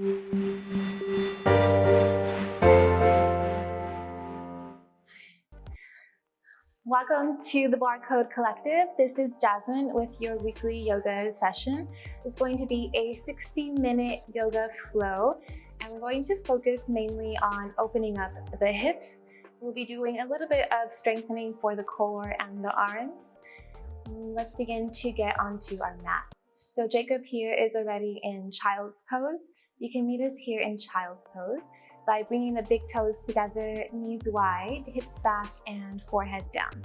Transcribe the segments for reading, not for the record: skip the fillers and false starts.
Welcome to the Barcode Collective. This is Jasmine with your weekly yoga session. It's going to be a 60-minute yoga flow, and we're going to focus mainly on opening up the hips. We'll be doing a little bit of strengthening for the core and the arms. Let's begin to get onto our mats. So Jacob here is already in child's pose. You can meet us here in child's pose by bringing the big toes together, knees wide, hips back, and forehead down.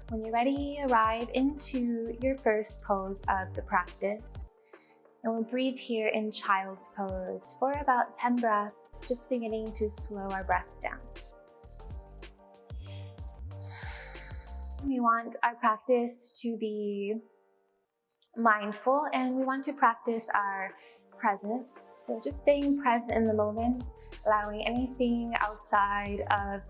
When you're ready, arrive into your first pose of the practice. And we'll breathe here in child's pose for about 10 breaths, just beginning to slow our breath down. We want our practice to be mindful, and we want to practice our presence. So just staying present in the moment, allowing anything outside of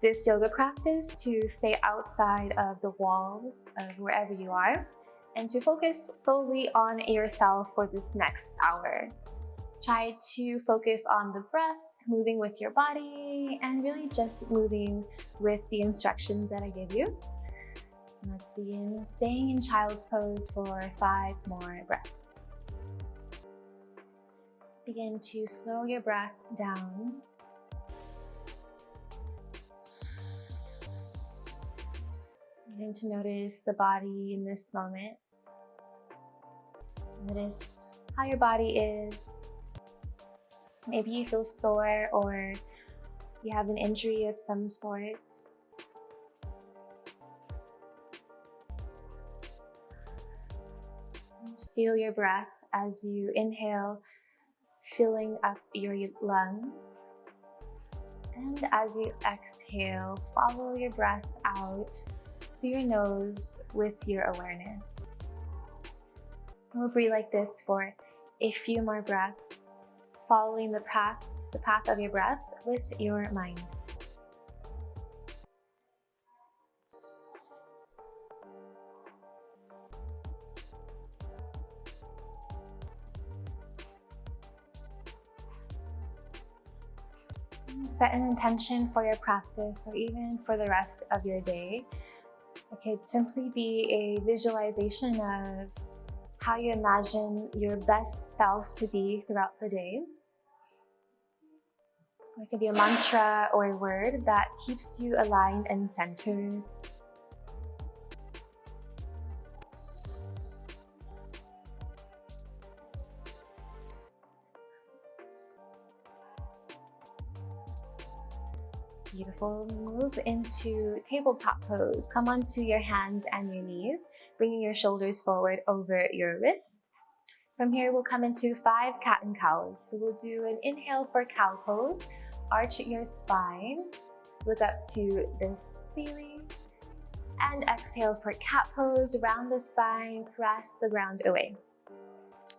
this yoga practice to stay outside of the walls of wherever you are, and to focus solely on yourself for this next hour. Try to focus on the breath, moving with your body, and really just moving with the instructions that I give you. Let's begin staying in child's pose for 5 more breaths. Begin to slow your breath down. Begin to notice the body in this moment. Notice how your body is. Maybe you feel sore or you have an injury of some sort. Feel your breath as you inhale, filling up your lungs. And as you exhale, follow your breath out through your nose with your awareness. We'll breathe like this for a few more breaths, following the path of your breath with your mind. Set an intention for your practice or even for the rest of your day. It could simply be a visualization of how you imagine your best self to be throughout the day. It could be a mantra or a word that keeps you aligned and centered. Beautiful. Move into tabletop pose. Come onto your hands and your knees, bringing your shoulders forward over your wrist. From here, we'll come into 5 cat and cows. So we'll do an inhale for cow pose. Arch your spine. Look up to the ceiling. And exhale for cat pose. Round the spine. Press the ground away.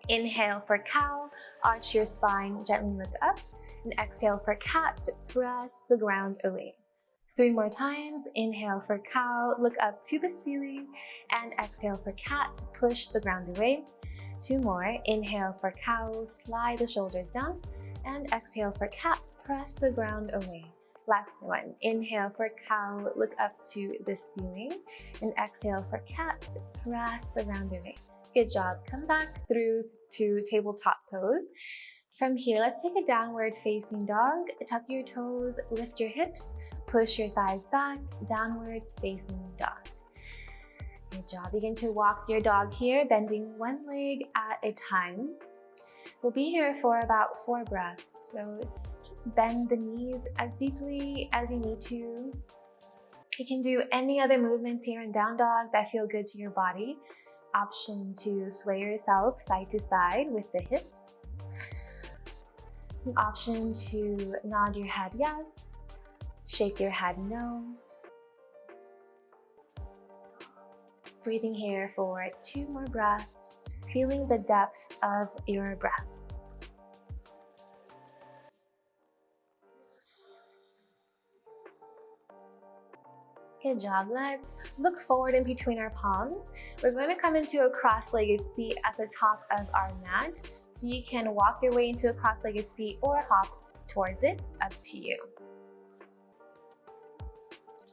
Inhale for cow. Arch your spine. Gently look up. And exhale for cat, press the ground away. 3 more times. Inhale for cow, look up to the ceiling, and exhale for cat, push the ground away. 2 more. Inhale for cow, slide the shoulders down, and exhale for cat, press the ground away. Last one. Inhale for cow, look up to the ceiling, and exhale for cat, press the ground away. Good job. Come back through to tabletop pose. From here, let's take a downward facing dog. Tuck your toes, lift your hips, push your thighs back, downward facing dog. Good job. Begin to walk your dog here, bending one leg at a time. We'll be here for about 4 breaths. So just bend the knees as deeply as you need to. You can do any other movements here in down dog that feel good to your body. Option to sway yourself side to side with the hips. An option to nod your head yes, shake your head no. Breathing here for 2 more breaths, feeling the depth of your breath. Good job. Let's look forward in between our palms. We're going to come into a cross-legged seat at the top of our mat. So you can walk your way into a cross-legged seat or hop towards it, up to you.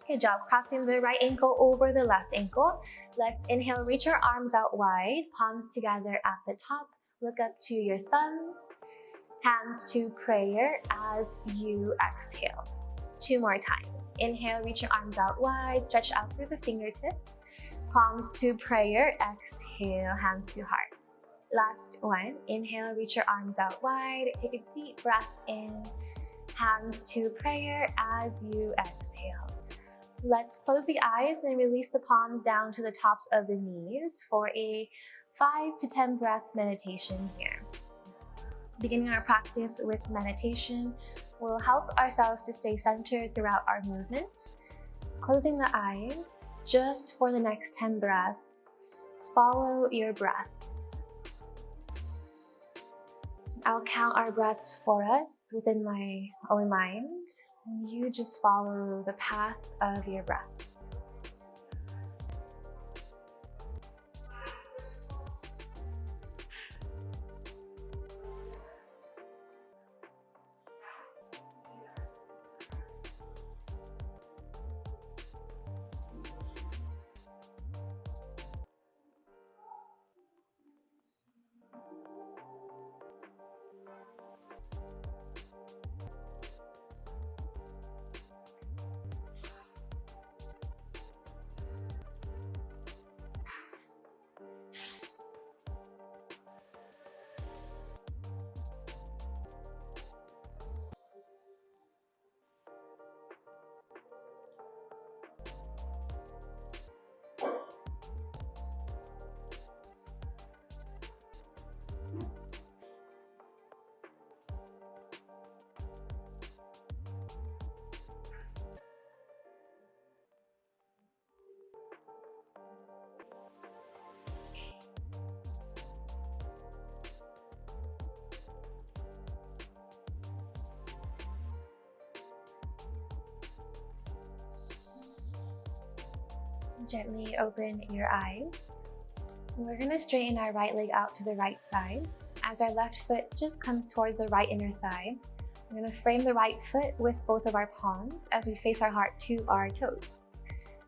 Good job. Crossing the right ankle over the left ankle. Let's inhale, reach your arms out wide, palms together at the top. Look up to your thumbs, hands to prayer as you exhale. 2 more times. Inhale, reach your arms out wide, stretch out through the fingertips. Palms to prayer, exhale, hands to heart. Last one. Inhale, reach your arms out wide. Take a deep breath in. Hands to prayer as you exhale. Let's close the eyes and release the palms down to the tops of the knees for a 5 to 10 breath meditation here. Beginning our practice with meditation will help ourselves to stay centered throughout our movement. Closing the eyes just for the next 10 breaths. Follow your breath. I'll count our breaths for us within my own mind, and you just follow the path of your breath. Gently open your eyes. We're going to straighten our right leg out to the right side as our left foot just comes towards the right inner thigh. We're going to frame the right foot with both of our palms as we face our heart to our toes.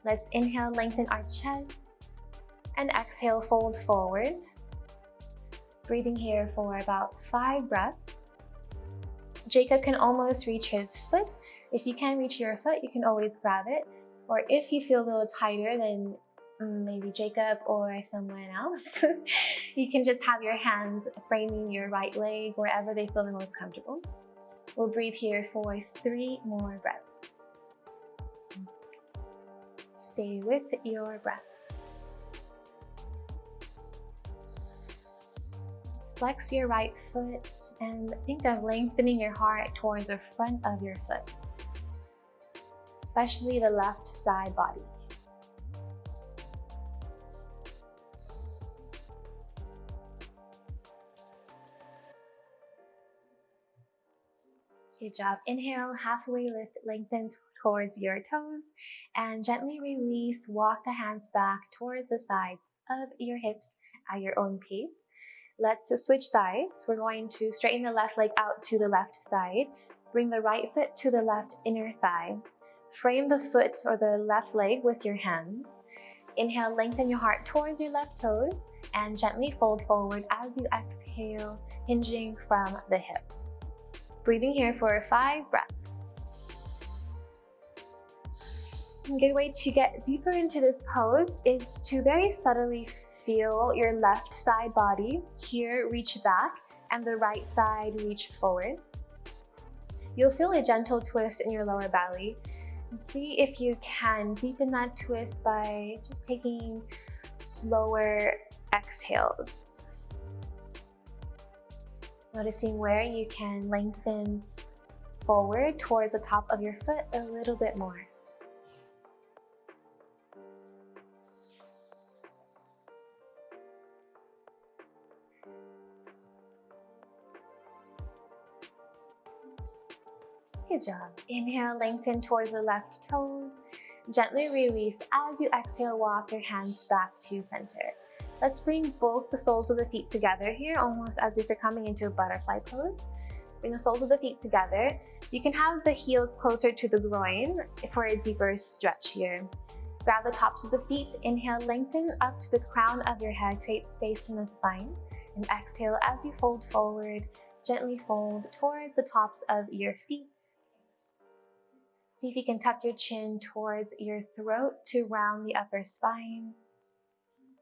Let's inhale, lengthen our chest, and exhale, fold forward. Breathing here for about 5 breaths. Jacob can almost reach his foot. If you can't reach your foot, you can always grab it. Or if you feel a little tighter than maybe Jacob or someone else, you can just have your hands framing your right leg wherever they feel the most comfortable. We'll breathe here for 3 more breaths. Stay with your breath. Flex your right foot and think of lengthening your heart towards the front of your foot, especially the left side body. Good job. Inhale, halfway lift, lengthen towards your toes, and gently release. Walk the hands back towards the sides of your hips at your own pace. Let's switch sides. We're going to straighten the left leg out to the left side. Bring the right foot to the left inner thigh. Frame the foot or the left leg with your hands. Inhale, lengthen your heart towards your left toes, and gently fold forward as you exhale, hinging from the hips. Breathing here for 5 breaths. A good way to get deeper into this pose is to very subtly feel your left side body. Here, reach back, and the right side, reach forward. You'll feel a gentle twist in your lower belly. And see if you can deepen that twist by just taking slower exhales. Noticing where you can lengthen forward towards the top of your foot a little bit more. Good job. Inhale, lengthen towards the left toes. Gently release as you exhale, walk your hands back to center. Let's bring both the soles of the feet together here, almost as if you're coming into a butterfly pose. Bring the soles of the feet together. You can have the heels closer to the groin for a deeper stretch here. Grab the tops of the feet, inhale, lengthen up to the crown of your head, create space in the spine, and exhale as you fold forward, gently fold towards the tops of your feet. See if you can tuck your chin towards your throat to round the upper spine.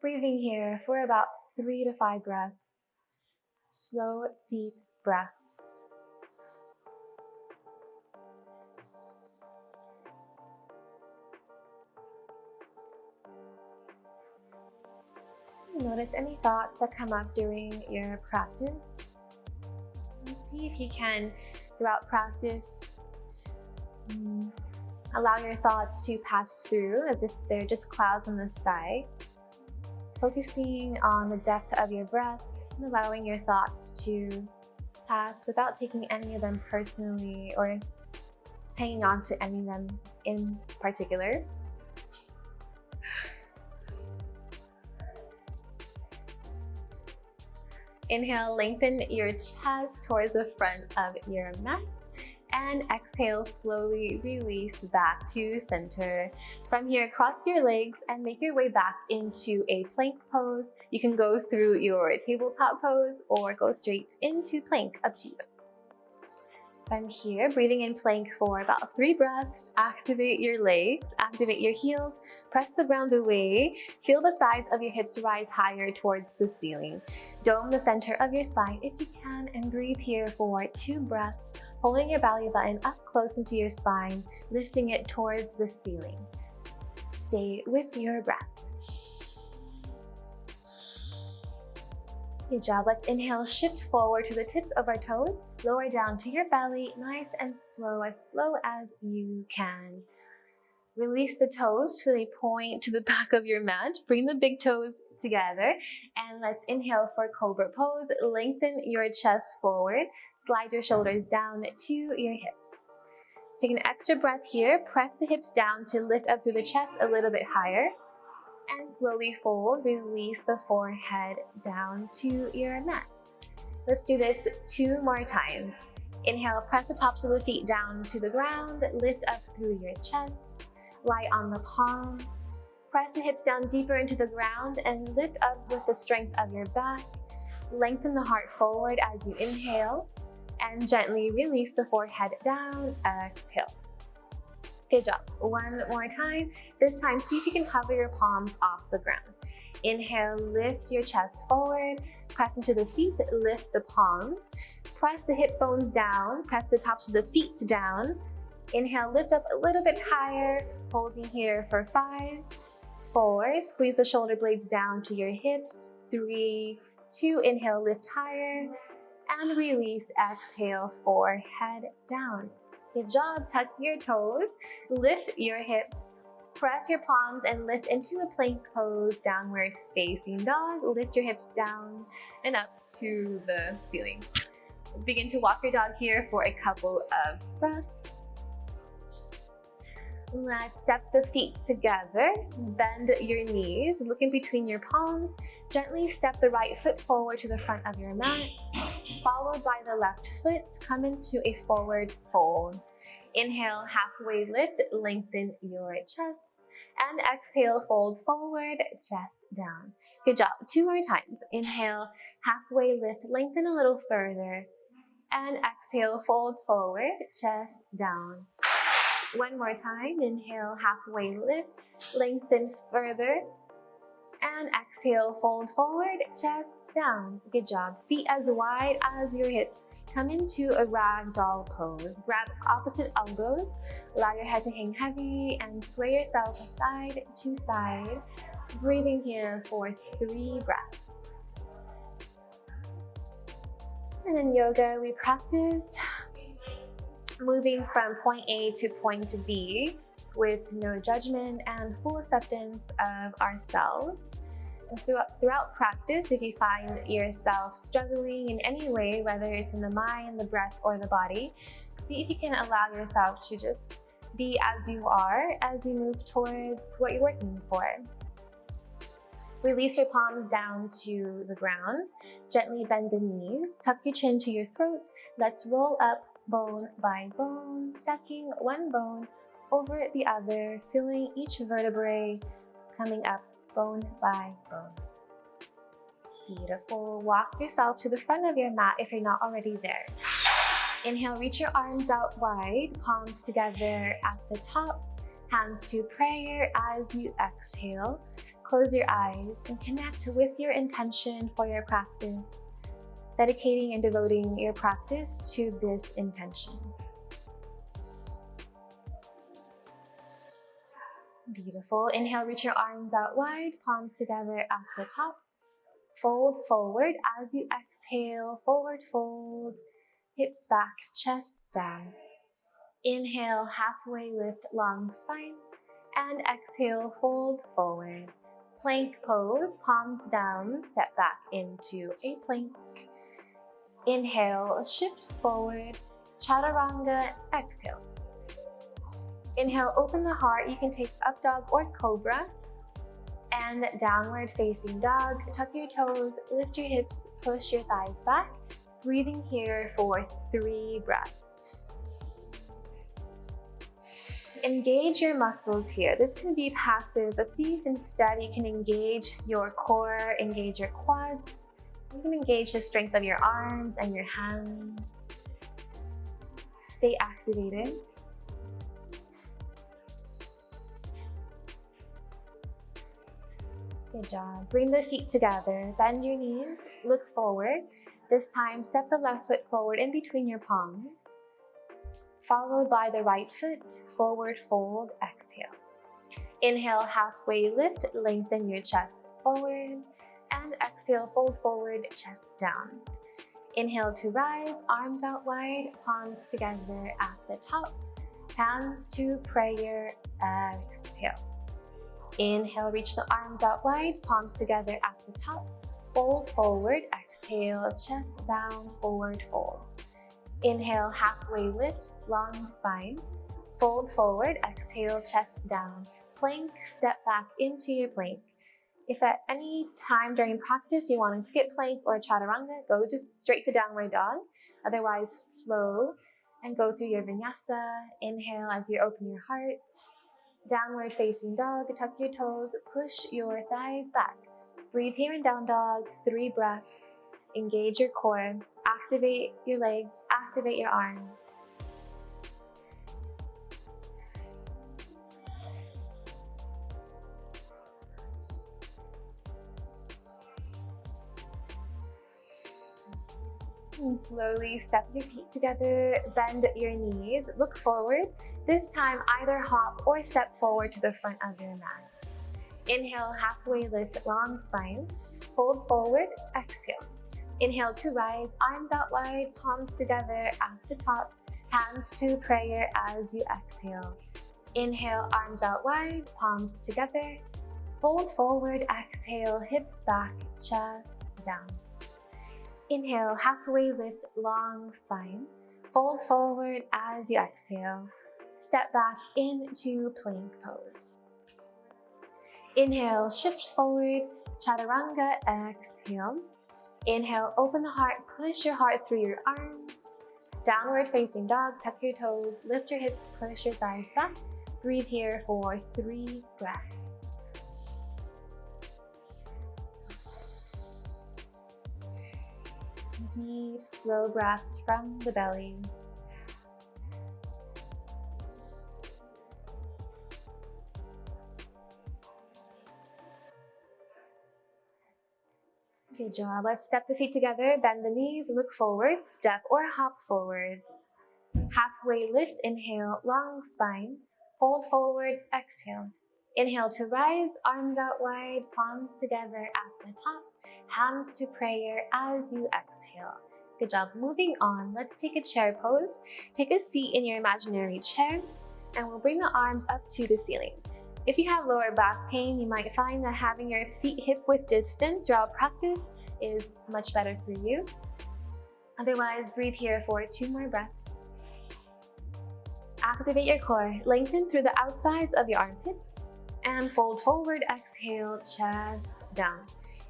Breathing here for about 3 to 5 breaths. Slow, deep breaths. Notice any thoughts that come up during your practice. And see if you can, throughout practice, allow your thoughts to pass through as if they're just clouds in the sky. Focusing on the depth of your breath and allowing your thoughts to pass without taking any of them personally or hanging on to any of them in particular. Inhale, lengthen your chest towards the front of your mat. And exhale, slowly release back to center. From here, cross your legs and make your way back into a plank pose. You can go through your tabletop pose or go straight into plank, up to you. From here, breathing in plank for about 3 breaths, activate your legs, activate your heels, press the ground away, feel the sides of your hips rise higher towards the ceiling. Dome the center of your spine if you can, and breathe here for 2 breaths, holding your belly button up close into your spine, lifting it towards the ceiling. Stay with your breath. Good job. Let's inhale, shift forward to the tips of our toes, lower down to your belly, nice and slow as you can. Release the toes till they point to the back of your mat. Bring the big toes together, and let's inhale for Cobra Pose. Lengthen your chest forward, slide your shoulders down to your hips. Take an extra breath here, press the hips down to lift up through the chest a little bit higher. And slowly fold, release the forehead down to your mat. Let's do this 2 more times. Inhale, press the tops of the feet down to the ground, lift up through your chest, lie on the palms, press the hips down deeper into the ground and lift up with the strength of your back. Lengthen the heart forward as you inhale and gently release the forehead down, exhale. Good job. 1 more time. This time, see if you can hover your palms off the ground. Inhale, lift your chest forward, press into the feet, lift the palms, press the hip bones down, press the tops of the feet down. Inhale, lift up a little bit higher, holding here for 5, 4, squeeze the shoulder blades down to your hips, 3, 2, inhale, lift higher, and release, exhale, forehead down. Good job. Tuck your toes, lift your hips, press your palms and lift into a plank pose, downward facing dog. Lift your hips down and up to the ceiling. Begin to walk your dog here for a couple of breaths. Let's step the feet together, bend your knees, look in between your palms, gently step the right foot forward to the front of your mat, followed by the left foot, come into a forward fold. Inhale, halfway lift, lengthen your chest, and exhale, fold forward, chest down. Good job. 2 more times. Inhale, halfway lift, lengthen a little further, and exhale, fold forward, chest down. 1 more time. Inhale, halfway lift, lengthen further, and exhale, fold forward, chest down. Good job. Feet as wide as your hips. Come into a ragdoll pose. Grab opposite elbows. Allow your head to hang heavy and sway yourself side to side. Breathing here for 3 breaths. And in yoga, we practice moving from point A to point B with no judgment and full acceptance of ourselves. And so throughout practice, if you find yourself struggling in any way, whether it's in the mind, the breath, or the body, see if you can allow yourself to just Be as you are as you move towards what you're working for. Release your palms down to the ground. Gently bend the knees. Tuck your chin to your throat. Let's roll up bone by bone, stacking one bone over the other, feeling each vertebrae coming up bone by bone. Beautiful. Walk yourself to the front of your mat if you're not already there. Inhale, reach your arms out wide, palms together at the top, hands to prayer as you exhale. Close your eyes and connect with your intention for your practice, dedicating and devoting your practice to this intention. Beautiful. Inhale, reach your arms out wide, palms together at the top. Fold forward as you exhale, forward fold, hips back, chest down. Inhale, halfway lift, long spine, and exhale, fold forward. Plank pose, palms down, step back into a plank. Inhale, shift forward, chaturanga, exhale. Inhale, open the heart. You can take up dog or cobra. And downward facing dog. Tuck your toes, lift your hips, push your thighs back. Breathing here for 3 breaths. Engage your muscles here. This can be passive, but see if instead you can engage your core, engage your quads. You can engage the strength of your arms and your hands. Stay activated. Good job. Bring the feet together, bend your knees, look forward. This time, step the left foot forward in between your palms, followed by the right foot, forward fold, exhale. Inhale, halfway lift, lengthen your chest forward, and exhale, fold forward, chest down. Inhale to rise, arms out wide, palms together at the top, hands to prayer, exhale. Inhale, reach the arms out wide, palms together at the top. Fold forward, exhale, chest down, forward fold. Inhale, halfway lift, long spine. Fold forward, exhale, chest down. Plank, step back into your plank. If at any time during practice you want to skip plank or chaturanga, go just straight to downward dog. Otherwise, flow and go through your vinyasa. Inhale as you open your heart. Downward facing dog, tuck your toes, push your thighs back. Breathe here in down dog, 3 breaths. Engage your core, activate your legs, activate your arms. And slowly step your feet together, bend your knees, look forward. This time, either hop or step forward to the front of your mat. Inhale, halfway lift, long spine. Fold forward, exhale. Inhale to rise, arms out wide, palms together at the top, hands to prayer as you exhale. Inhale, arms out wide, palms together. Fold forward, exhale, hips back, chest down. Inhale, halfway lift, long spine. Fold forward as you exhale. Step back into plank pose. Inhale, shift forward, chaturanga, exhale. Inhale, open the heart, push your heart through your arms. Downward facing dog, tuck your toes, lift your hips, push your thighs back. Breathe here for 3 breaths. Deep, slow breaths from the belly. Good job. Let's step the feet together, bend the knees, look forward, step or hop forward. Halfway lift, inhale, long spine. Fold forward, exhale. Inhale to rise, arms out wide, palms together at the top. Hands to prayer as you exhale. Good job. Moving on, let's take a chair pose. Take a seat in your imaginary chair, and we'll bring the arms up to the ceiling. If you have lower back pain, you might find that having your feet hip-width distance throughout practice is much better for you. Otherwise, breathe here for 2 more breaths. Activate your core. Lengthen through the outsides of your armpits and fold forward. Exhale, chest down.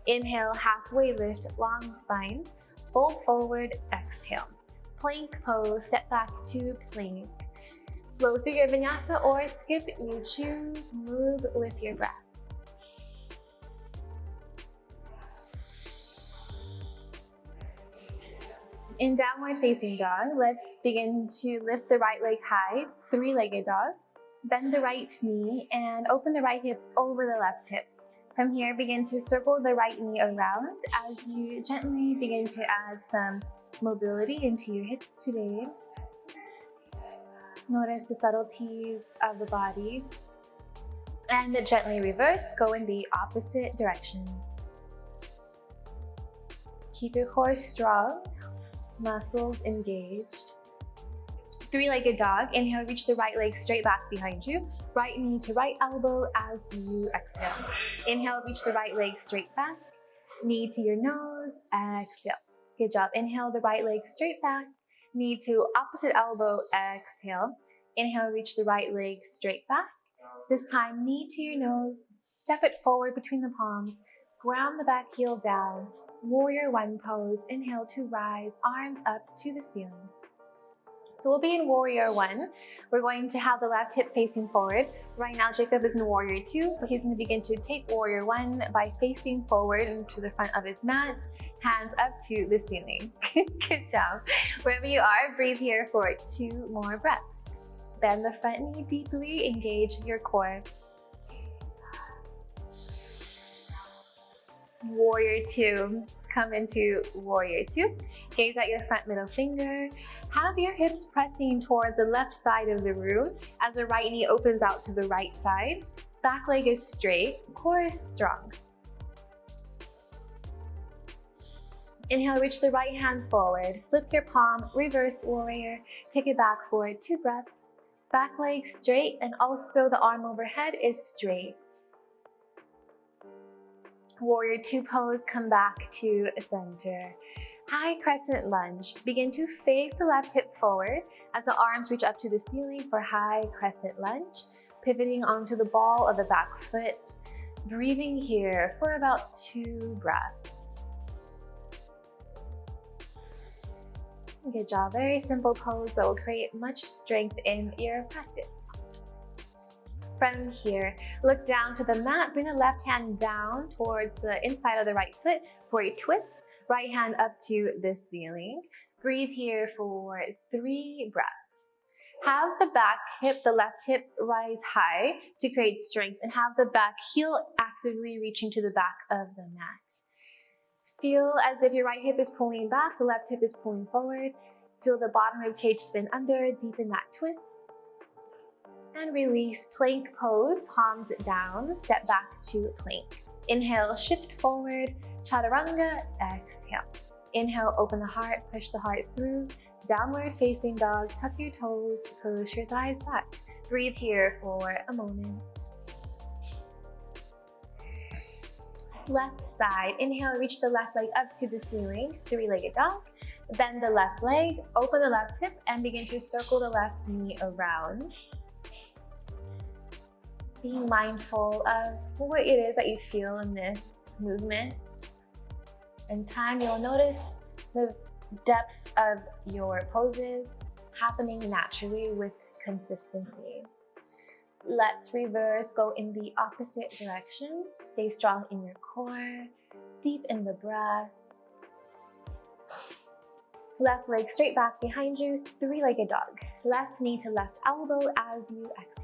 Inhale, halfway lift, long spine. Fold forward, exhale. Plank pose, step back to plank. Flow through your vinyasa or skip, you choose. Move with your breath. In downward facing dog, let's begin to lift the right leg high, three-legged dog. Bend the right knee and open the right hip over the left hip. From here, begin to circle the right knee around as you gently begin to add some mobility into your hips today. Notice the subtleties of the body. And gently reverse, go in the opposite direction. Keep your core strong, muscles engaged. Three-legged dog. Inhale, reach the right leg straight back behind you. Right knee to right elbow as you exhale. Inhale, reach the right leg straight back. Knee to your nose, exhale. Good job. Inhale, the right leg straight back. Knee to opposite elbow, exhale. Inhale, reach the right leg straight back. This time, knee to your nose, step it forward between the palms, ground the back heel down. Warrior one pose. Inhale to rise, arms up to the ceiling. So we'll be in Warrior One. We're going to have the left hip facing forward. Right now, Jacob is in Warrior Two, but he's going to begin to take Warrior One by facing forward into the front of his mat, hands up to the ceiling. Good job. Wherever you are, breathe here for 2 more breaths. Bend the front knee deeply, engage your core. Warrior Two. Come into Warrior Two. Gaze at your front middle finger. Have your hips pressing towards the left side of the room as the right knee opens out to the right side. Back leg is straight, core is strong. Inhale, reach the right hand forward. Flip your palm, reverse warrior. Take it back for 2 breaths. Back leg straight, and also the arm overhead is straight. Warrior Two pose, come back to center. High crescent lunge. Begin to face the left hip forward as the arms reach up to the ceiling for high crescent lunge. Pivoting onto the ball of the back foot. Breathing here for about 2 breaths. Good job. Very simple pose, but will create much strength in your practice. From here, look down to the mat. Bring the left hand down towards the inside of the right foot for a twist. Right hand up to the ceiling. Breathe here for 3 breaths. Have the back hip, the left hip, rise high to create strength, and have the back heel actively reaching to the back of the mat. Feel as if your right hip is pulling back, the left hip is pulling forward. Feel the bottom rib cage spin under, deepen that twist. And release, plank pose, palms down, step back to plank. Inhale, shift forward, chaturanga, exhale. Inhale, open the heart, push the heart through. Downward facing dog, tuck your toes, push your thighs back. Breathe here for a moment. Left side, inhale, reach the left leg up to the ceiling, 3-legged dog. Bend the left leg, open the left hip, and begin to circle the left knee around. Being mindful of what it is that you feel in this movement. In time, you'll notice the depth of your poses happening naturally with consistency. Let's reverse, go in the opposite direction. Stay strong in your core, deep in the breath. Left leg straight back behind you, 3-legged dog. Left knee to left elbow as you exhale.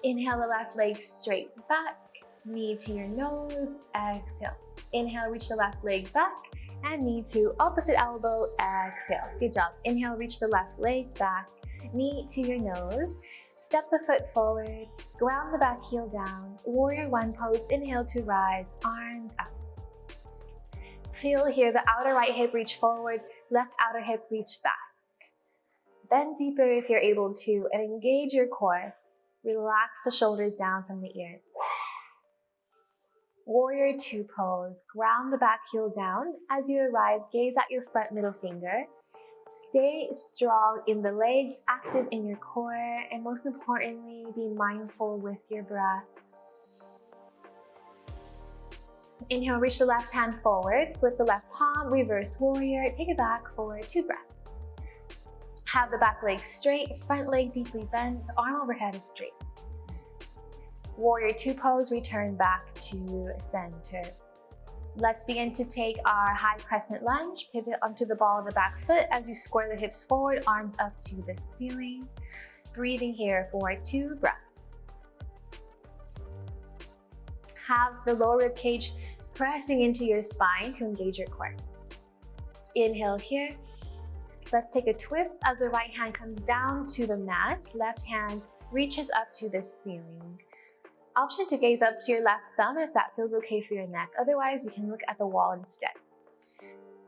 Inhale the left leg straight back, knee to your nose, exhale. Inhale, reach the left leg back, and knee to opposite elbow, exhale. Good job. Inhale, reach the left leg back, knee to your nose. Step the foot forward, ground the back heel down. Warrior One pose, inhale to rise, arms up. Feel here the outer right hip reach forward, left outer hip reach back. Bend deeper if you're able to, and engage your core. Relax the shoulders down from the ears. Warrior Two pose, ground the back heel down. As you arrive, gaze at your front middle finger. Stay strong in the legs, active in your core, and most importantly, be mindful with your breath. Inhale, reach the left hand forward, flip the left palm, reverse warrior, take it back for 2 breaths. Have the back leg straight, front leg deeply bent, arm overhead is straight. Warrior 2 pose, return back to center. Let's begin to take our high crescent lunge, pivot onto the ball of the back foot as you square the hips forward, arms up to the ceiling. Breathing here for 2 breaths. Have the lower rib cage pressing into your spine to engage your core. Inhale here. Let's take a twist as the right hand comes down to the mat, left hand reaches up to the ceiling. Option to gaze up to your left thumb if that feels okay for your neck. Otherwise, you can look at the wall instead.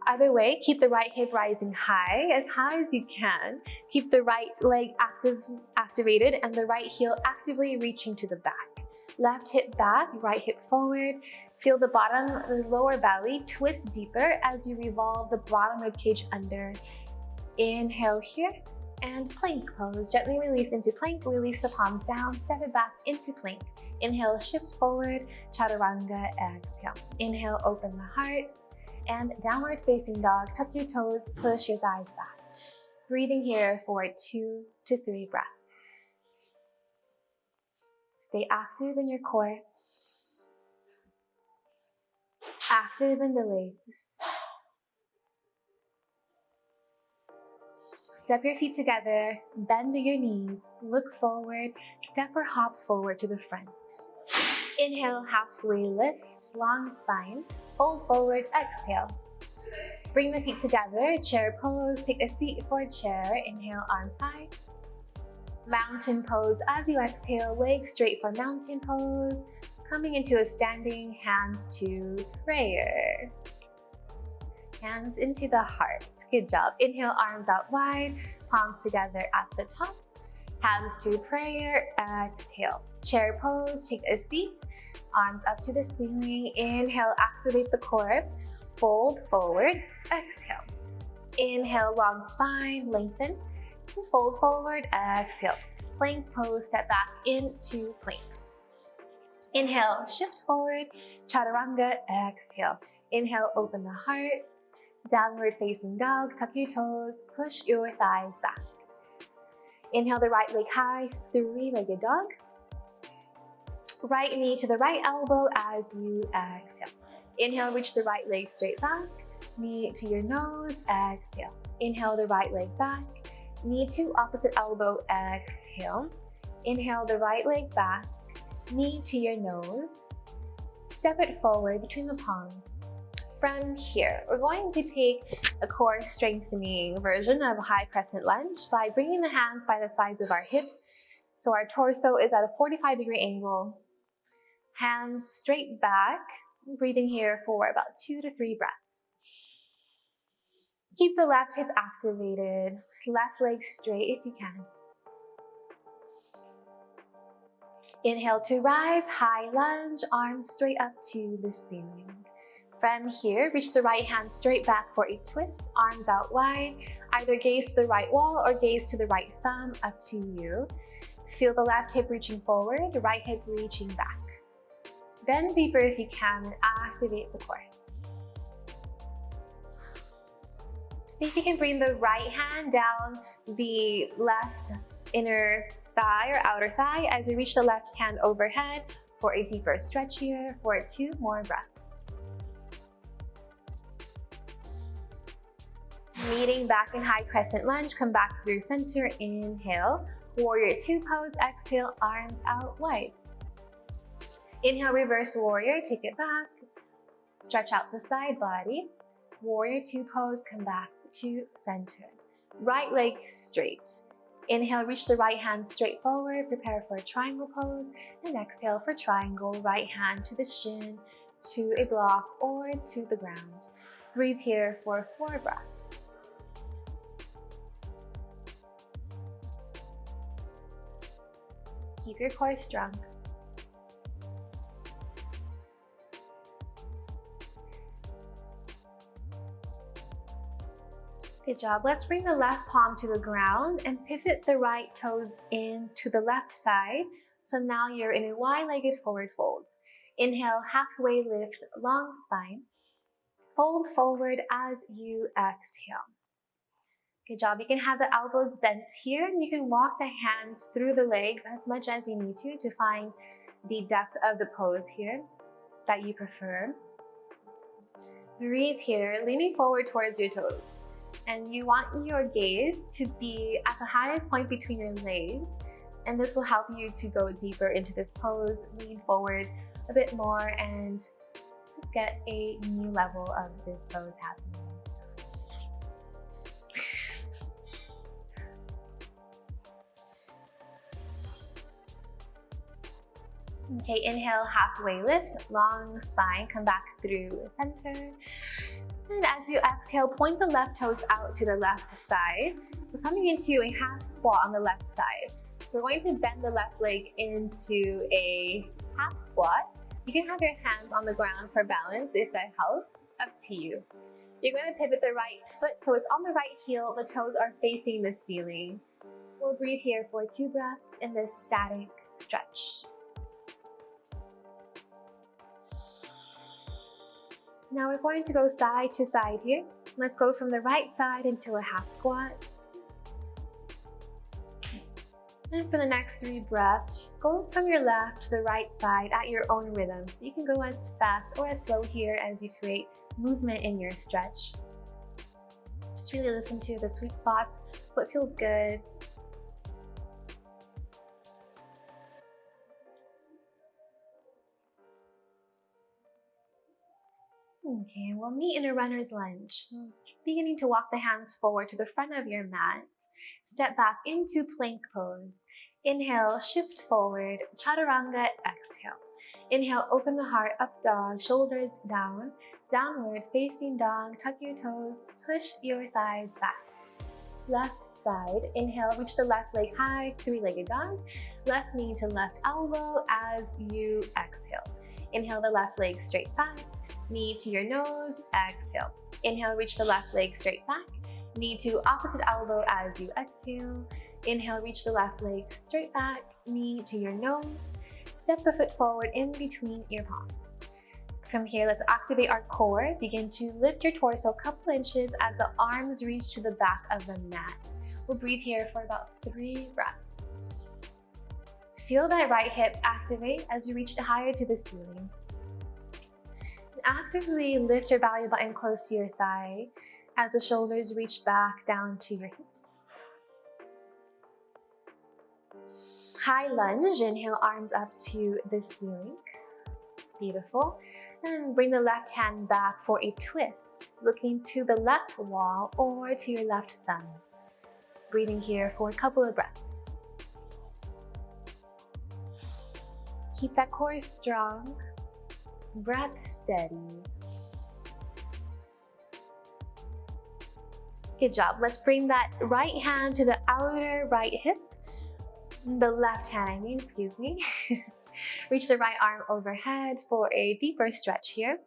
Either way, keep the right hip rising high as you can. Keep the right leg activated and the right heel actively reaching to the back. Left hip back, right hip forward. Feel the bottom, the lower belly twist deeper as you revolve the bottom rib cage under. Inhale here and plank pose. Gently release into plank, release the palms down, step it back into plank. Inhale, shift forward, chaturanga, exhale. Inhale, open the heart, and downward facing dog. Tuck your toes, push your thighs back. Breathing here for 2 to 3 breaths. Stay active in your core. Active in the legs. Step your feet together, bend your knees, look forward, step or hop forward to the front. Inhale, halfway lift, long spine, fold forward, exhale. Bring the feet together, chair pose, take a seat for a chair, inhale, arms high. Mountain pose as you exhale, legs straight for mountain pose, coming into a standing, hands to prayer. Hands into the heart. Good job. Inhale, arms out wide, palms together at the top. Hands to prayer, exhale. Chair pose, take a seat, arms up to the ceiling. Inhale, activate the core, fold forward, exhale. Inhale, long spine, lengthen, fold forward, exhale. Plank pose, step back into plank. Inhale, shift forward, chaturanga, exhale. Inhale, open the heart, downward facing dog, tuck your toes, push your thighs back. Inhale the right leg high, 3-legged dog. Right knee to the right elbow as you exhale. Inhale, reach the right leg straight back, knee to your nose, exhale. Inhale the right leg back, knee to opposite elbow, exhale. Inhale the right leg back, knee to your nose. Step it forward between the palms. From here, we're going to take a core strengthening version of a high crescent lunge by bringing the hands by the sides of our hips so our torso is at a 45-degree angle. Hands straight back, breathing here for about 2 to 3 breaths. Keep the left hip activated, left leg straight if you can. Inhale to rise, high lunge, arms straight up to the ceiling. From here, reach the right hand straight back for a twist, arms out wide. Either gaze to the right wall or gaze to the right thumb, up to you. Feel the left hip reaching forward, right hip reaching back. Bend deeper if you can and activate the core. See if you can bring the right hand down the left inner thigh or outer thigh as you reach the left hand overhead for a deeper stretch here for 2 more breaths. Meeting back in high crescent lunge, come back through center, inhale. Warrior 2 pose, exhale, arms out wide. Inhale, reverse warrior, take it back. Stretch out the side body. Warrior 2 pose, come back to center. Right leg straight. Inhale, reach the right hand straight forward, prepare for a triangle pose, and exhale for triangle, right hand to the shin, to a block, or to the ground. Breathe here for 4 breaths. Keep your core strong. Good job. Let's bring the left palm to the ground and pivot the right toes in to the left side. So now you're in a wide-legged forward fold. Inhale, halfway lift, long spine. Fold forward as you exhale. Good job. You can have the elbows bent here, and you can walk the hands through the legs as much as you need to find the depth of the pose here that you prefer. Breathe here, leaning forward towards your toes. And you want your gaze to be at the highest point between your legs. And this will help you to go deeper into this pose, lean forward a bit more, and just get a new level of this pose happening. Okay, inhale, halfway lift, long spine, come back through center. And as you exhale, point the left toes out to the left side. We're coming into a half squat on the left side. So we're going to bend the left leg into a half squat. You can have your hands on the ground for balance if that helps, up to you. You're going to pivot the right foot so it's on the right heel, the toes are facing the ceiling. We'll breathe here for 2 breaths in this static stretch. Now we're going to go side to side here. Let's go from the right side into a half squat. And for the next 3 breaths, go from your left to the right side at your own rhythm. So you can go as fast or as slow here as you create movement in your stretch. Just really listen to the sweet spots, what feels good. Okay, we'll meet in a runner's lunge. So beginning to walk the hands forward to the front of your mat. Step back into plank pose. Inhale, shift forward, chaturanga, exhale. Inhale, open the heart, up dog, shoulders down, downward facing dog, tuck your toes, push your thighs back. Left side, inhale, reach the left leg high, 3-legged dog. Left knee to left elbow as you exhale. Inhale the left leg straight back. Knee to your nose, exhale. Inhale, reach the left leg straight back. Knee to opposite elbow as you exhale. Inhale, reach the left leg straight back. Knee to your nose. Step the foot forward in between your palms. From here, let's activate our core. Begin to lift your torso a couple inches as the arms reach to the back of the mat. We'll breathe here for about 3 breaths. Feel that right hip activate as you reach higher to the ceiling. Actively lift your belly button close to your thigh as the shoulders reach back down to your hips. High lunge, inhale, arms up to the ceiling. Beautiful. And bring the left hand back for a twist, looking to the left wall or to your left thumb. Breathing here for a couple of breaths. Keep that core strong. Breath steady. Good job. Let's bring that right hand to the outer right hip. The left hand, excuse me. Reach the right arm overhead for a deeper stretch here.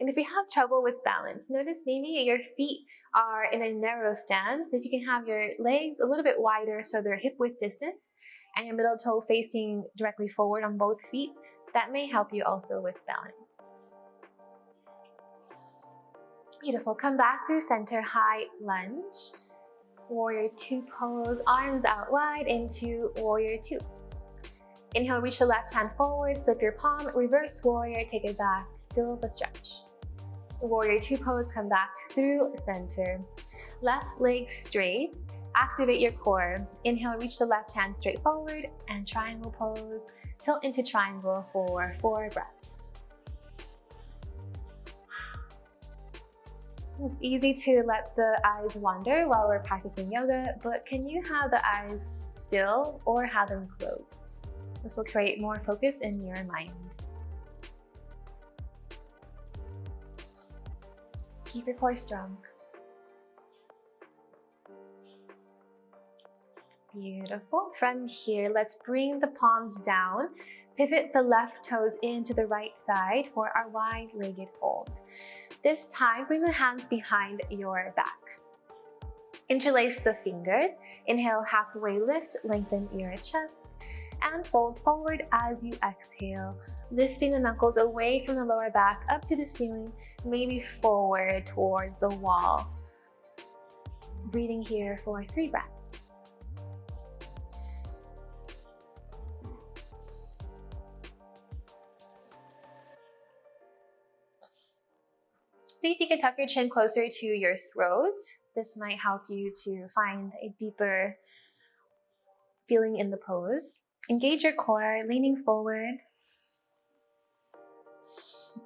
And if you have trouble with balance, notice maybe your feet are in a narrow stance. If you can have your legs a little bit wider so they're hip width distance and your middle toe facing directly forward on both feet, that may help you also with balance. Beautiful. Come back through center, high lunge. Warrior 2 pose, arms out wide into Warrior 2. Inhale, reach the left hand forward, flip your palm, reverse warrior, take it back, feel the stretch. Warrior 2 pose, come back through center. Left leg straight, activate your core. Inhale, reach the left hand straight forward, and triangle pose. Tilt into triangle for 4 breaths. It's easy to let the eyes wander while we're practicing yoga, but can you have the eyes still or have them closed? This will create more focus in your mind. Keep your core strong. Beautiful. From here, let's bring the palms down. Pivot the left toes into the right side for our wide-legged fold. This time, bring the hands behind your back. Interlace the fingers. Inhale, halfway lift, lengthen your chest, and fold forward as you exhale, lifting the knuckles away from the lower back up to the ceiling, maybe forward towards the wall. Breathing here for 3 breaths. See if you can tuck your chin closer to your throat. This might help you to find a deeper feeling in the pose. Engage your core, leaning forward.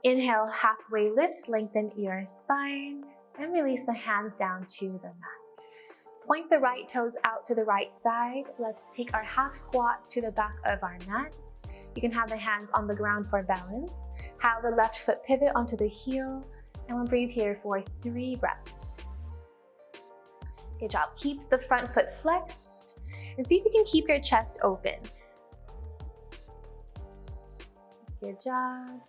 Inhale, halfway lift, lengthen your spine, and release the hands down to the mat. Point the right toes out to the right side. Let's take our half squat to the back of our mat. You can have the hands on the ground for balance. Have the left foot pivot onto the heel, and we'll breathe here for 3 breaths. Good job. Keep the front foot flexed, and see if you can keep your chest open. Good job.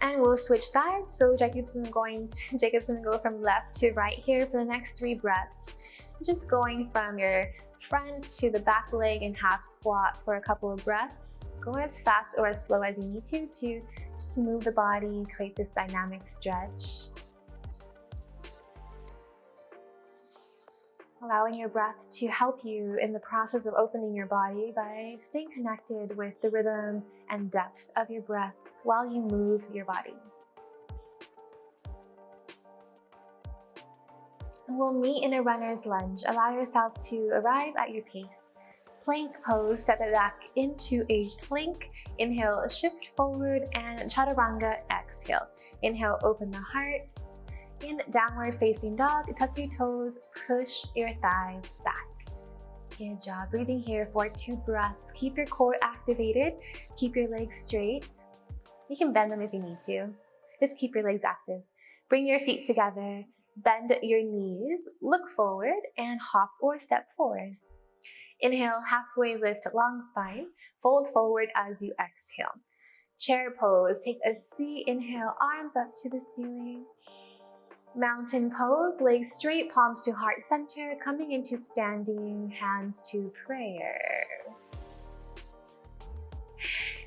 And we'll switch sides. So Jacobson will go from left to right here for the next 3 breaths. Just going from your front to the back leg in half squat for a couple of breaths. Go as fast or as slow as you need to just move the body, create this dynamic stretch. Allowing your breath to help you in the process of opening your body by staying connected with the rhythm and depth of your breath while you move your body. We'll meet in a runner's lunge. Allow yourself to arrive at your pace. Plank pose, step it back into a plank. Inhale, shift forward, and chaturanga, exhale. Inhale, open the heart. In downward facing dog, tuck your toes, push your thighs back. Good job. Breathing here for 2 breaths. Keep your core activated. Keep your legs straight. You can bend them if you need to. Just keep your legs active. Bring your feet together. Bend your knees. Look forward and hop or step forward. Inhale, halfway lift, long spine. Fold forward as you exhale. Chair pose. Take a seat. Inhale, arms up to the ceiling. Mountain pose, legs straight, palms to heart center, coming into standing, hands to prayer.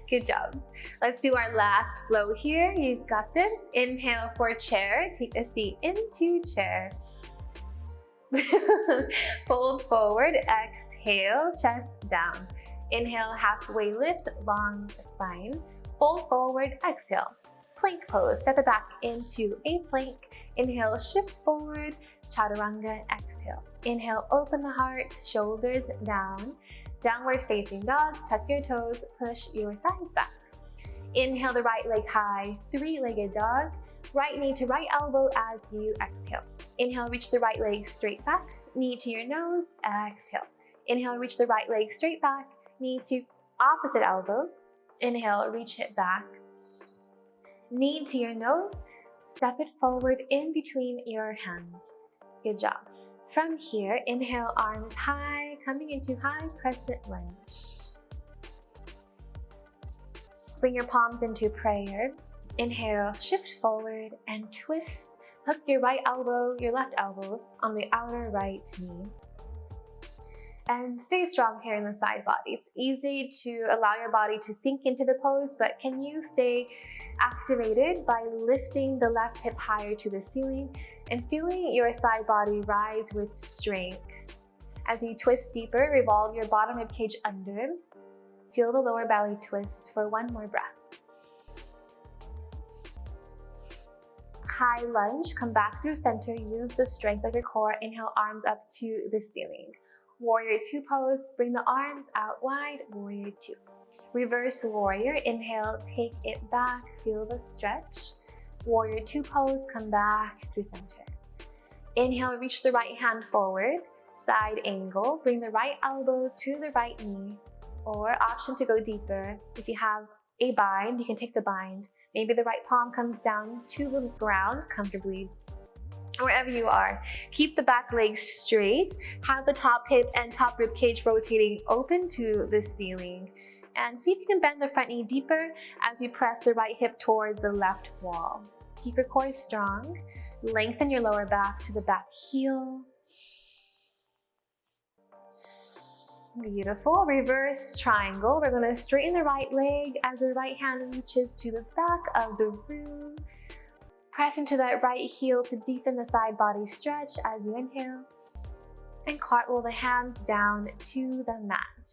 Good job. Let's do our last flow here. You've got this. Inhale for chair, take a seat into chair. Fold forward, exhale, chest down. Inhale, halfway lift, long spine. Fold forward, exhale. Plank pose, step it back into a plank. Inhale, shift forward, chaturanga, exhale. Inhale, open the heart, shoulders down. Downward facing dog, tuck your toes, push your thighs back. Inhale the right leg high, 3-legged dog. Right knee to right elbow as you exhale. Inhale, reach the right leg straight back, knee to your nose, exhale. Inhale, reach the right leg straight back, knee to opposite elbow. Inhale, reach it back. Knee to your nose, step it forward in between your hands. Good job. From here, inhale, arms high, coming into high crescent lunge. Bring your palms into prayer. Inhale, shift forward and twist. Hook your right elbow, your left elbow on the outer right knee. And stay strong here in the side body. It's easy to allow your body to sink into the pose, but can you stay activated by lifting the left hip higher to the ceiling and feeling your side body rise with strength. As you twist deeper, revolve your bottom rib cage under. Feel the lower belly twist for 1 more breath. High lunge, come back through center, use the strength of your core. Inhale, arms up to the ceiling. Warrior 2 pose, bring the arms out wide, warrior 2. Reverse warrior, inhale, take it back, feel the stretch. Warrior 2 pose, come back through center. Inhale, reach the right hand forward, side angle, bring the right elbow to the right knee, or option to go deeper. If you have a bind, you can take the bind. Maybe the right palm comes down to the ground comfortably. Wherever you are, keep the back legs straight, have the top hip and top rib cage rotating open to the ceiling, and see if you can bend the front knee deeper as you press the right hip towards the left wall. Keep your core strong. Lengthen your lower back to the back heel. Beautiful. Reverse triangle. We're going to straighten the right leg as the right hand reaches to the back of the room. Press into that right heel to deepen the side body stretch as you inhale. And cartwheel the hands down to the mat.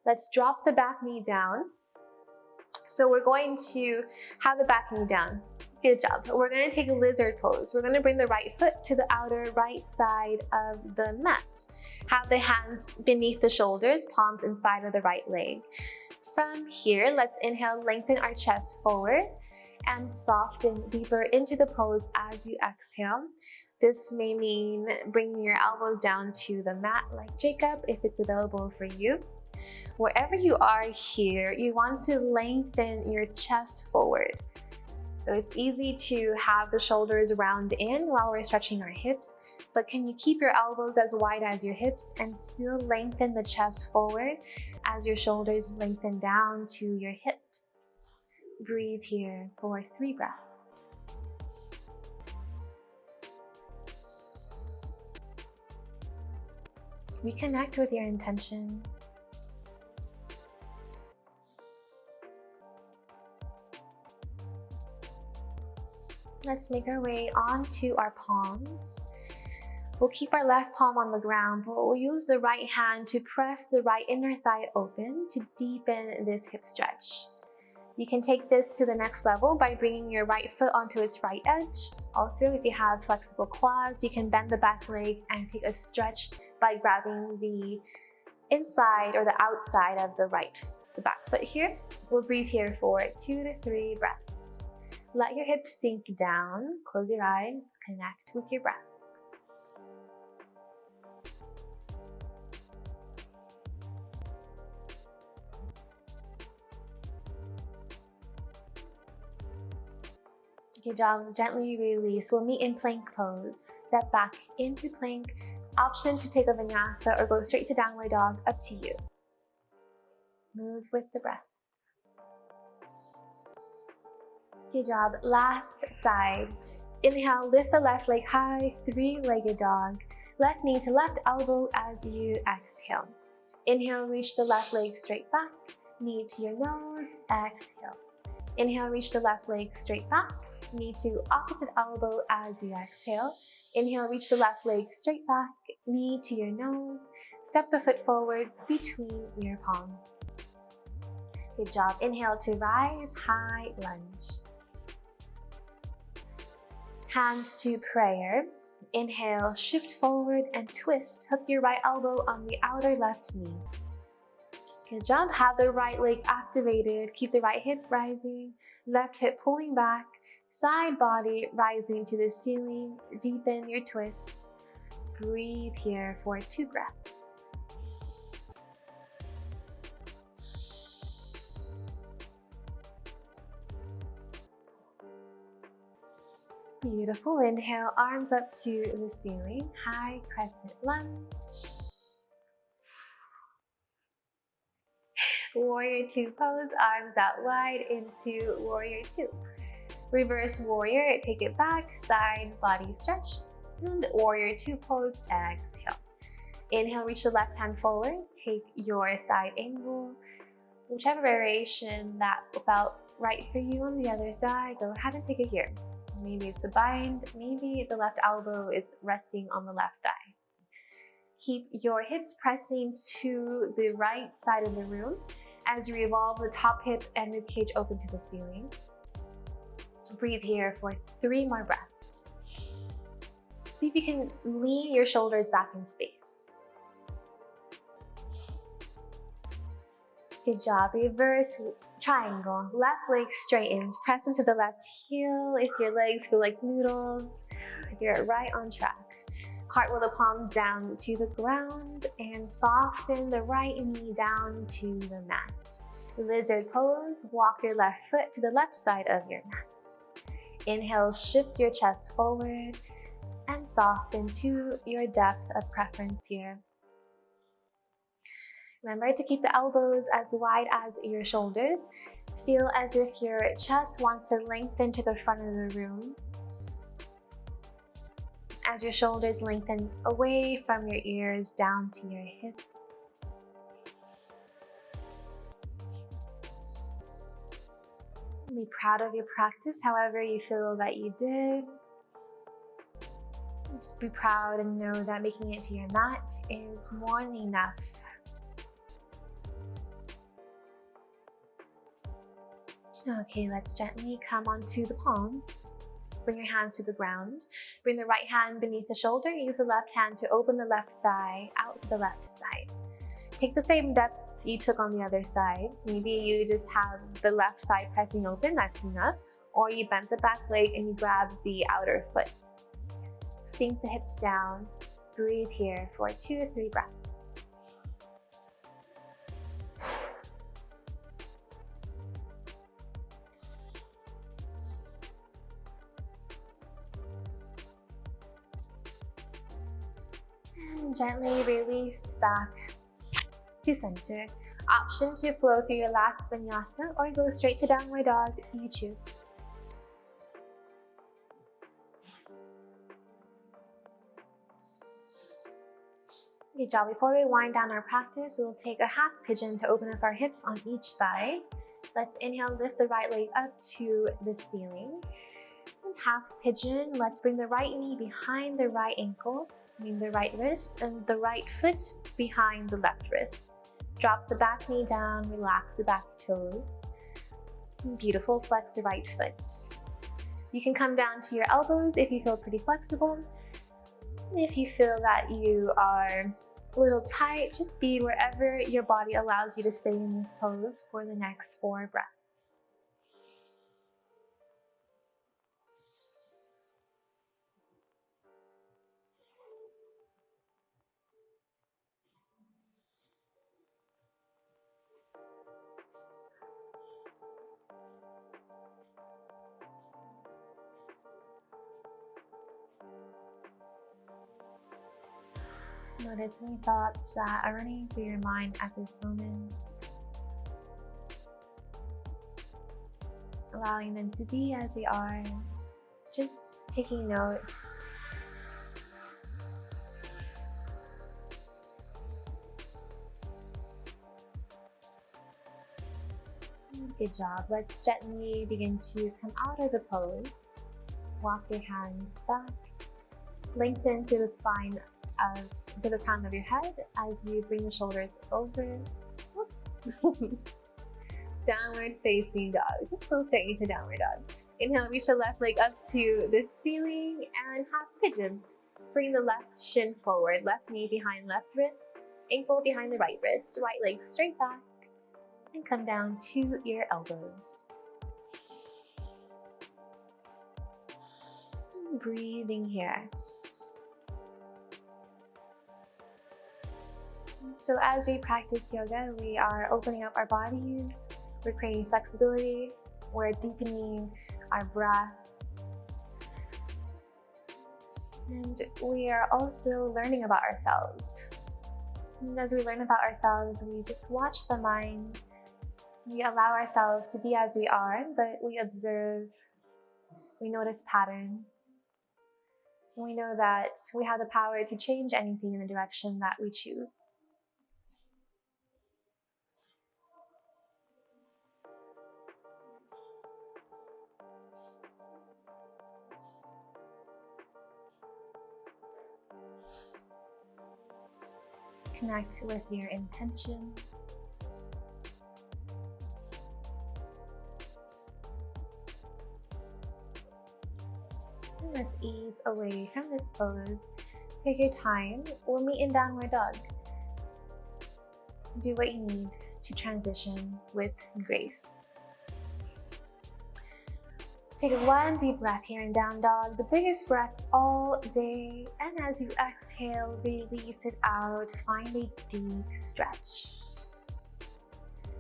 Let's drop the back knee down. So we're going to have the back knee down. Good job. We're going to take a lizard pose. We're going to bring the right foot to the outer right side of the mat. Have the hands beneath the shoulders, palms inside of the right leg. From here, let's inhale, lengthen our chest forward and soften deeper into the pose as you exhale. This may mean bringing your elbows down to the mat like Jacob if it's available for you. Wherever you are here, you want to lengthen your chest forward. So it's easy to have the shoulders round in while we're stretching our hips, but can you keep your elbows as wide as your hips and still lengthen the chest forward as your shoulders lengthen down to your hips? Breathe here for 3 breaths. Reconnect with your intention. Let's make our way onto our palms. We'll keep our left palm on the ground, but we'll use the right hand to press the right inner thigh open to deepen this hip stretch. You can take this to the next level by bringing your right foot onto its right edge. Also, if you have flexible quads, you can bend the back leg and take a stretch by grabbing the inside or the outside of the back foot here. We'll breathe here for 2 to 3 breaths. Let your hips sink down, close your eyes, connect with your breath. Good job, gently release. We'll meet in plank pose. Step back into plank. Option to take a vinyasa or go straight to downward dog, up to you. Move with the breath. Good job. Last side. Inhale, lift the left leg high, 3-legged dog. Left knee to left elbow as you exhale. Inhale, reach the left leg straight back. Knee to your nose, exhale. Inhale, reach the left leg straight back. Knee to opposite elbow as you exhale. Inhale, reach the left leg straight back. Knee to your nose. Step the foot forward between your palms. Good job. Inhale to rise, high lunge. Hands to prayer. Inhale, shift forward and twist. Hook your right elbow on the outer left knee. Good job. Have the right leg activated. Keep the right hip rising, left hip pulling back, side body rising to the ceiling. Deepen your twist. Breathe here for 2 breaths. Beautiful. Inhale, arms up to the ceiling. High crescent lunge. Warrior 2 pose, arms out wide into Warrior 2. Reverse Warrior, take it back, side body stretch. And Warrior 2 pose, exhale. Inhale, reach the left hand forward. Take your side angle. Whichever variation that felt right for you on the other side, go ahead and take it here. Maybe it's a bind, maybe the left elbow is resting on the left thigh. Keep your hips pressing to the right side of the room as you revolve the top hip and ribcage open to the ceiling. Breathe here for 3 more breaths. See if you can lean your shoulders back in space. Good job. Reverse triangle. Left leg straightens. Press into the left heel. If your legs feel like noodles, you're right on track. Cartwheel the palms down to the ground and soften the right knee down to the mat. Lizard pose. Walk your left foot to the left side of your mat. Inhale, shift your chest forward and soften to your depth of preference here. Remember to keep the elbows as wide as your shoulders. Feel as if your chest wants to lengthen to the front of the room, as your shoulders lengthen away from your ears down to your hips. Be proud of your practice, however you feel that you did. Just be proud and know that making it to your mat is more than enough. Okay, let's gently come onto the palms. Bring your hands to the ground. Bring the right hand beneath the shoulder. Use the left hand to open the left thigh out to the left side. Take the same depth you took on the other side. Maybe you just have the left thigh pressing open, that's enough. Or you bent the back leg and you grab the outer foot. Sink the hips down. Breathe here for 2 to 3 breaths. And gently release back to center. Option to flow through your last vinyasa or go straight to downward dog if you choose. Good job. Before we wind down our practice, we'll take a half pigeon to open up our hips on each side. Let's inhale, lift the right leg up to the ceiling. And half pigeon, let's bring the right knee behind the right ankle, bring the right wrist and the right foot behind the left wrist. Drop the back knee down, relax the back toes. Beautiful, flex the right foot. You can come down to your elbows if you feel pretty flexible. If you feel that you are a little tight, just be wherever your body allows you to stay in this pose for the next 4 breaths. Notice any thoughts that are running through your mind at this moment. Allowing them to be as they are. Just taking note. Good job. Let's gently begin to come out of the pose. Walk your hands back. Lengthen through the spine to the crown of your head as you bring the shoulders over. Downward facing dog. Just go straight into downward dog. Inhale, reach the left leg up to the ceiling and half pigeon. Bring the left shin forward, left knee behind left wrist, ankle behind the right wrist, right leg straight back, and come down to your elbows. Breathing here. So as we practice yoga, we are opening up our bodies, we're creating flexibility, we're deepening our breath, and we are also learning about ourselves. And as we learn about ourselves, we just watch the mind. We allow ourselves to be as we are, but we observe, we notice patterns. And we know that we have the power to change anything in the direction that we choose. Connect with your intention. And let's ease away from this pose. Take your time. We'll meet in downward dog. Do what you need to transition with grace. Take one deep breath here in down dog, the biggest breath all day. And as you exhale, release it out. Find a deep stretch.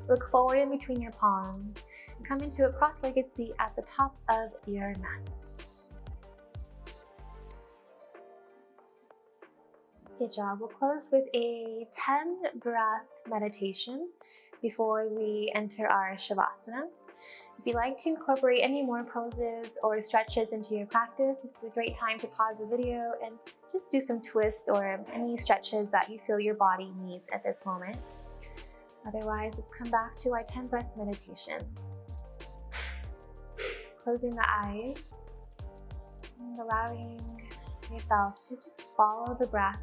Look forward in between your palms and come into a cross-legged seat at the top of your mat. Good job. We'll close with a 10 breath meditation before we enter our Shavasana. If you'd like to incorporate any more poses or stretches into your practice, this is a great time to pause the video and just do some twists or any stretches that you feel your body needs at this moment. Otherwise, let's come back to our 10 breath meditation. Just closing the eyes and allowing yourself to just follow the breath.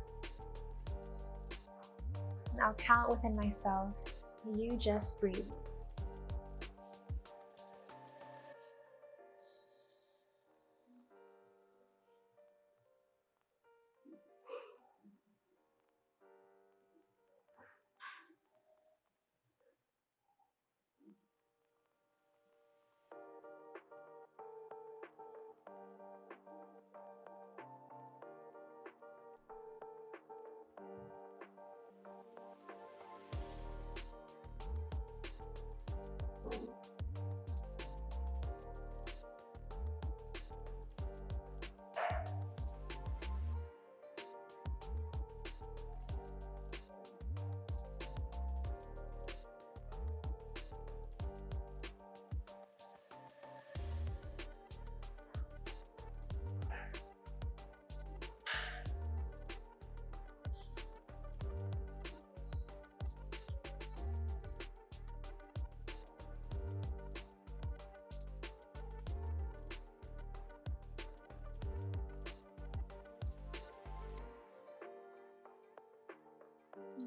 And I'll count within myself. You just breathe.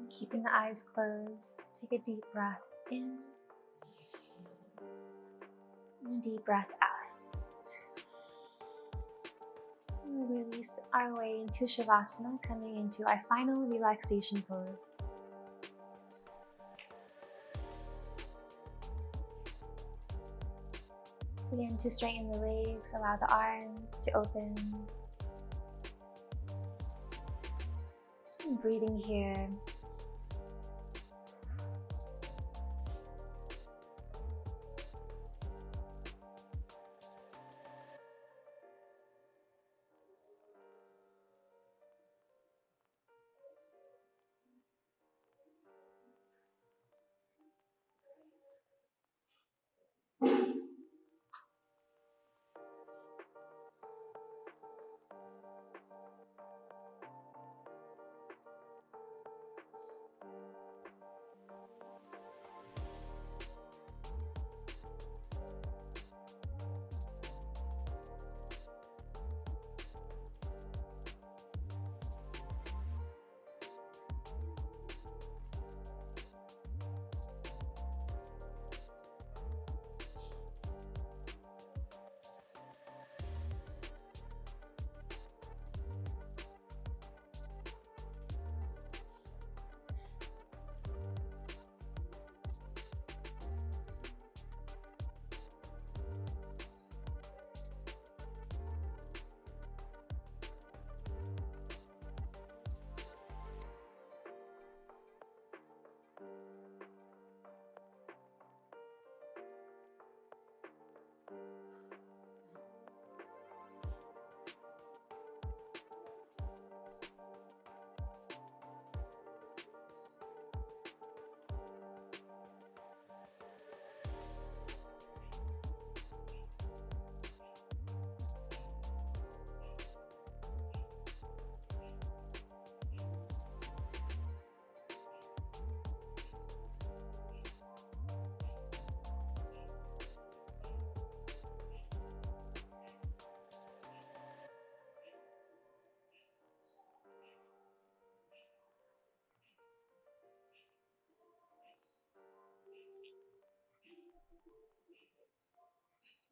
Keeping the eyes closed, take a deep breath in and a deep breath out. And we'll release our way into Shavasana, coming into our final relaxation pose. Begin to straighten the legs, allow the arms to open. And breathing here.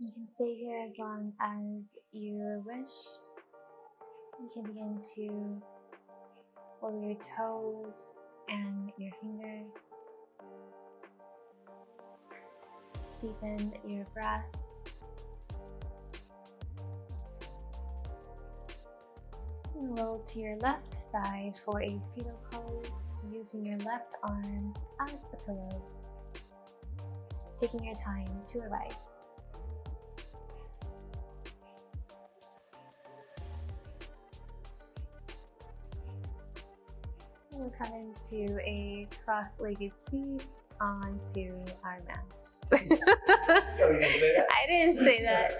You can stay here as long as you wish. You can begin to wiggle your toes and your fingers. Deepen your breath. And roll to your left side for a fetal pose, using your left arm as the pillow. Taking your time to arrive. We'll come into a cross-legged seat onto our mats. Oh, you didn't say that? I didn't say that.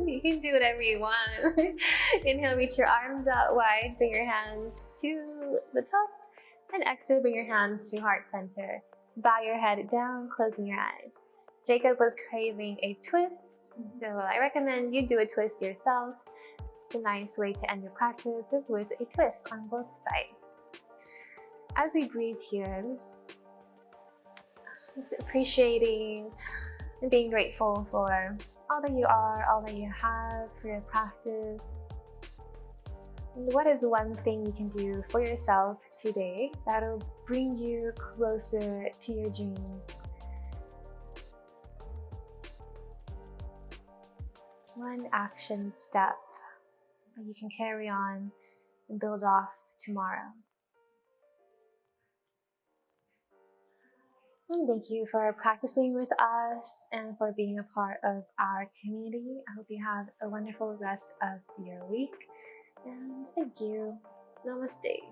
You can do whatever you want. Inhale, reach your arms out wide, bring your hands to the top, and exhale, bring your hands to heart center. Bow your head down, closing your eyes. Jacob was craving a twist, so I recommend you do a twist yourself. It's a nice way to end your practice with a twist on both sides. As we breathe here, just appreciating and being grateful for all that you are, all that you have, for your practice. And what is one thing you can do for yourself today that'll bring you closer to your dreams? One action step that you can carry on and build off tomorrow. And thank you for practicing with us and for being a part of our community. I hope you have a wonderful rest of your week. And thank you. Namaste.